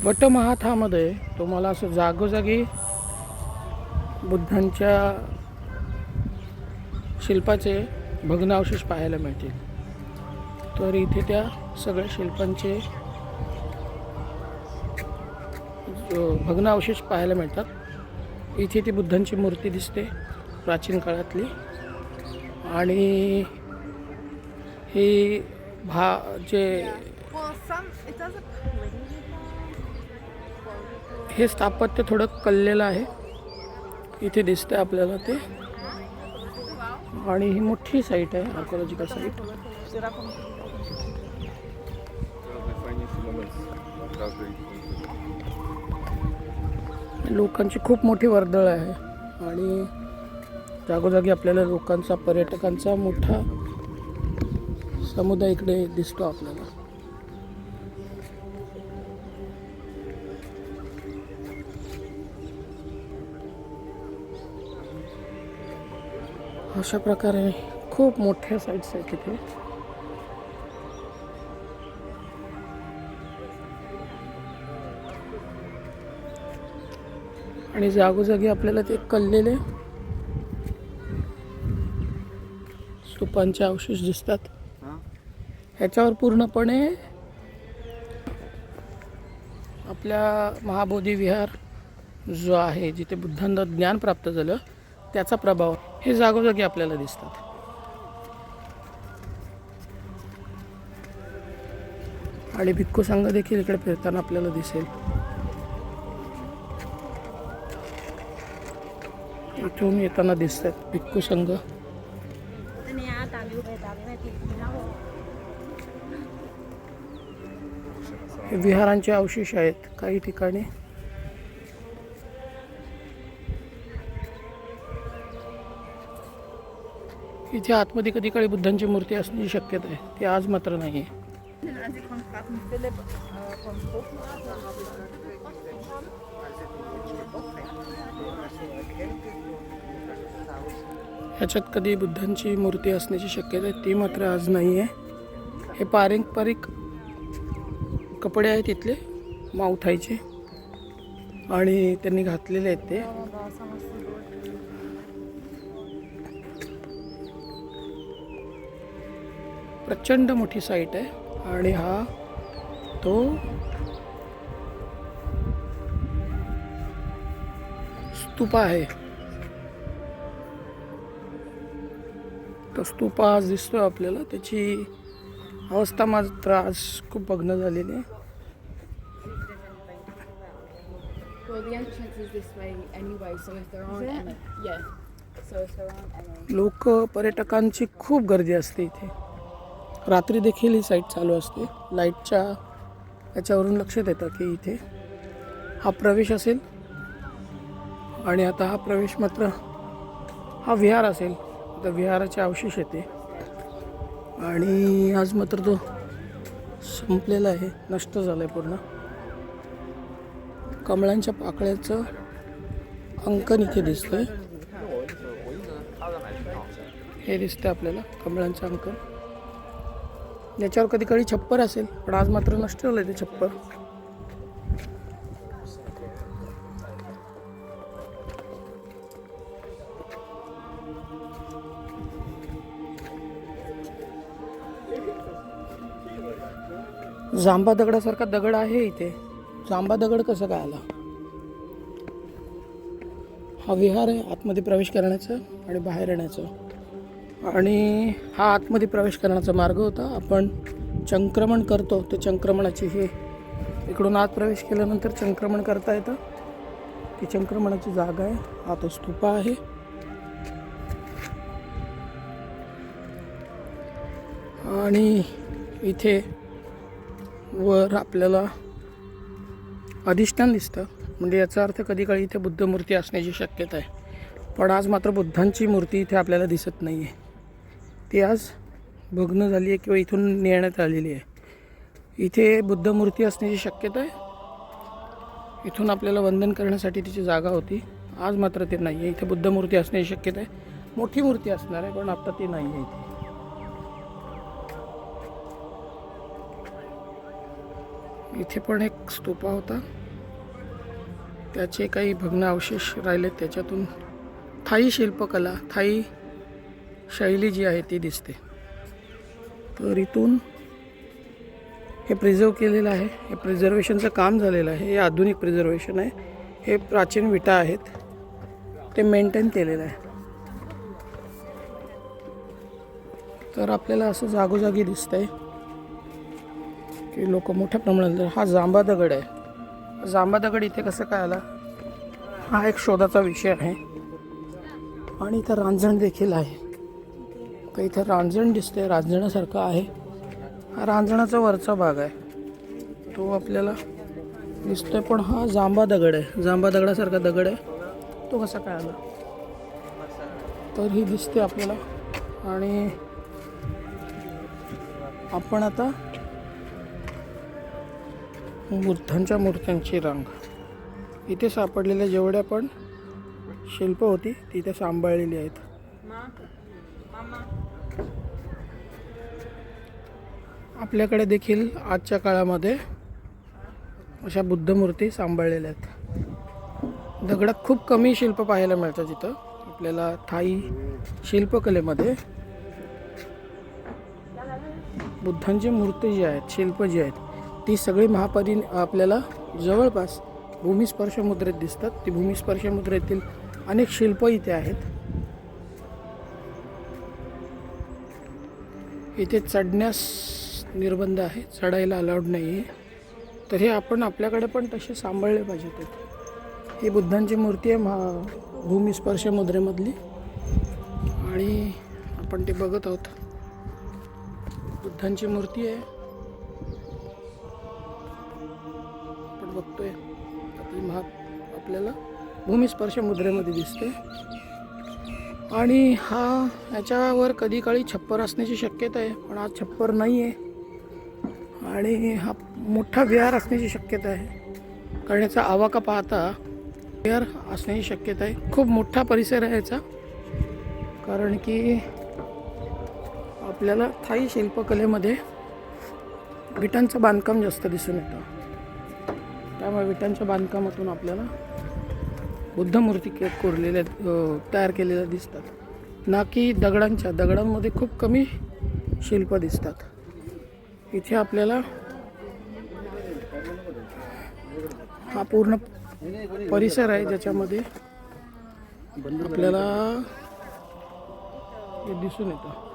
वटमहाथामध्ये तुम्हाला असं जागोजागी बुद्धांच्या शिल्पाचे भग्नावशेष पाहायला मिळतील. तर इथे त्या सगळ्या शिल्पांचे भग्नावशेष पाहायला मिळतात. इथे ती बुद्धांची मूर्ती दिसते प्राचीन काळातली, आणि ही हे स्थापत्य थोडं कललेलं आहे इथे दिसते आपल्याला ते. आणि ही मोठी साईट आहे, आर्किओलॉजिकल साईट. लोकांची खूप मोठी वर्दळ आहे आणि जागोजागी आपल्याला लोकांचा, पर्यटकांचा मोठा समुदाय इकडे दिसतो आपल्याला. अशा प्रकारे खूप मोठ्या साईट्स आहेत तिथे. आणि जागोजागी आपल्याला ते कललेले स्तूपांचे अवशेष दिसतात. ह्याच्यावर पूर्णपणे आपल्या महाबोधी विहार जो आहे, जिथे बुद्धांना ज्ञान प्राप्त झालं, त्याचा प्रभाव हे जागोजागी आपल्याला दिसतात. आणि भिक्खू संघ देखील इकडे फिरताना आपल्याला दिसेल. इथून येताना दिसतात भिक्खू संघ. हे विहारांचे अवशेष आहेत काही ठिकाणी. इथे आतमध्ये कधी काळी बुद्धांची मूर्ती असण्याची शक्यता आहे, ती आज मात्र नाही आहे. ह्याच्यात कधी बुद्धांची मूर्ती असण्याची शक्यता आहे, ती मात्र आज नाही आहे. हे पारंपरिक कपडे आहेत इथले माऊथाईचे, आणि त्यांनी घातलेले आहेत ते. प्रचंड मोठी साईट आहे. आणि हा तो स्तूपा आहे. तो स्तूपा आज दिसतोय आपल्याला. त्याची अवस्था मात्र आज खूप भग्न झालेली आहे. लोक, पर्यटकांची खूप गर्दी असते इथे. रात्री देखील ही साईट चालू असते. लाईटच्या याच्यावरून लक्षात येतं की इथे हा प्रवेश असेल. आणि आता हा प्रवेश मात्र हा विहार असेल. आता विहाराचे अवशेष येते. आणि आज मात्र तो संपलेला आहे, नष्ट झाला आहे पूर्ण. कमळांच्या पाकळ्याचं अंकन इथे दिसतंय. हे दिसतं आपल्याला कमळांचं अंकन. याच्यावर कधी काळी छप्पर असेल, पण आज मात्र नष्ट झालं आहे ते छप्पर. जांबा दगडासारखा दगड आहे इथे. जांबा दगड कसं काय आला? हा विहार आहे आतमध्ये प्रवेश करण्याचं आणि बाहेर येण्याचं. आणि हा आतमध्ये प्रवेश करण्याचा मार्ग होता. आपण चंक्रमण करतो, ते चंक्रमणाची हे इकडून आत प्रवेश केल्यानंतर चंक्रमण करता येतं. ती चंक्रमणाची जागा आहे. हा तो स्तूपा आहे. आणि इथे वर आपल्याला अधिष्ठान दिसतं. म्हणजे याचा अर्थ कधी काळी इथे बुद्ध मूर्ती असण्याची शक्यता आहे. पण आज मात्र बुद्धांची मूर्ती इथे आपल्याला दिसत नाही आहे. ती आज भग्न झाली आहे किंवा इथून नेण्यात आलेली आहे. इथे बुद्ध मूर्ती असण्याची शक्यता आहे. इथून आपल्याला वंदन करण्यासाठी तिची जागा होती. आज मात्र ते नाही आहे. इथे बुद्ध मूर्ती असण्याची शक्यता आहे. मोठी मूर्ती असणार आहे, पण आता ती नाही आहे इथे. इथे पण एक स्तूपा होता, त्याचे काही भग्न अवशेष राहिलेत. त्याच्यातून थाई शिल्पकला, थाई शैली जी आहे ती दिसते. तर इथून हे प्रिझर्व केलेलं आहे. हे प्रिझर्वेशनचं काम झालेलं आहे. हे आधुनिक प्रिझर्वेशन आहे. हे प्राचीन विटा आहेत, ते मेंटेन केलेलं आहे. तर आपल्याला असं जागोजागी दिसतंय की लोक मोठ्या प्रमाणात. हा जांबा दगड आहे. जांबा दगड इथे कसं काय आला, हा एक शोधाचा विषय आहे. आणि इथं रांजण देखील आहे. तर इथं रांजण दिसते, रांजणासारखं आहे. हा रांजणाचा वरचा भाग आहे, तो आपल्याला दिसतोय. पण हा जांबा दगड आहे, जांबा दगडासारखा दगड आहे. तो कसा काय आला तर ही दिसते आपल्याला. आणि आपण आता बुद्धांच्या मूर्त्यांची रांग, इथे सापडलेल्या जेवढ्या पण शिल्प होती ती इथे सांभाळलेली आहेत. आपल्याकडे देखील आजच्या काळामध्ये अशा बुद्धमूर्ती सांभाळलेल्या आहेत. दगडात खूप कमी शिल्प पाहायला मिळतात. तिथं आपल्याला थाई शिल्पकलेमध्ये बुद्धांची मूर्ती जी आहेत, शिल्प जी आहेत, ती सगळी आपल्याला जवळपास भूमिस्पर्श मुद्रेत दिसतात. ती भूमिस्पर्श मुद्रेतील अनेक शिल्प इथे आहेत. इथे चढण्यास निर्बंध आहे, चढायला अलाउड नाही आहे. तर हे आपण आपल्याकडे पण तसे सांभाळले पाहिजेत. ही बुद्धांची मूर्ती आहे भूमिस्पर्श मुद्रेमधली, आणि आपण ते बघत आहोत. बुद्धांची मूर्ती आहे, आपण बघतोय. ती आपल्याला भूमिस्पर्श मुद्रेमध्ये दिसते. आणि ह्याच्यावर कधी काळी छप्पर असण्याची शक्यता आहे, पण आज छप्पर नाही आहे. आणि हा मोठा विहार असण्याची शक्यता आहे, कारण याचा आवाका पाहता विहार असण्याची शक्यता आहे. खूप मोठा परिसर आहे याचा, कारण की आपल्याला थाई शिल्पकलेमध्ये विटांचं बांधकाम जास्त दिसून येतं. त्यामुळे विटांच्या बांधकामातून आपल्याला बुद्धमूर्ती कोरलेल्या तयार केलेल्या दिसतात, ना की दगडांमध्ये खूप कमी शिल्प दिसतात. इथे आपल्याला हा पूर्ण परिसर आहे ज्याच्यामध्ये आपल्याला हे दिसून येतं.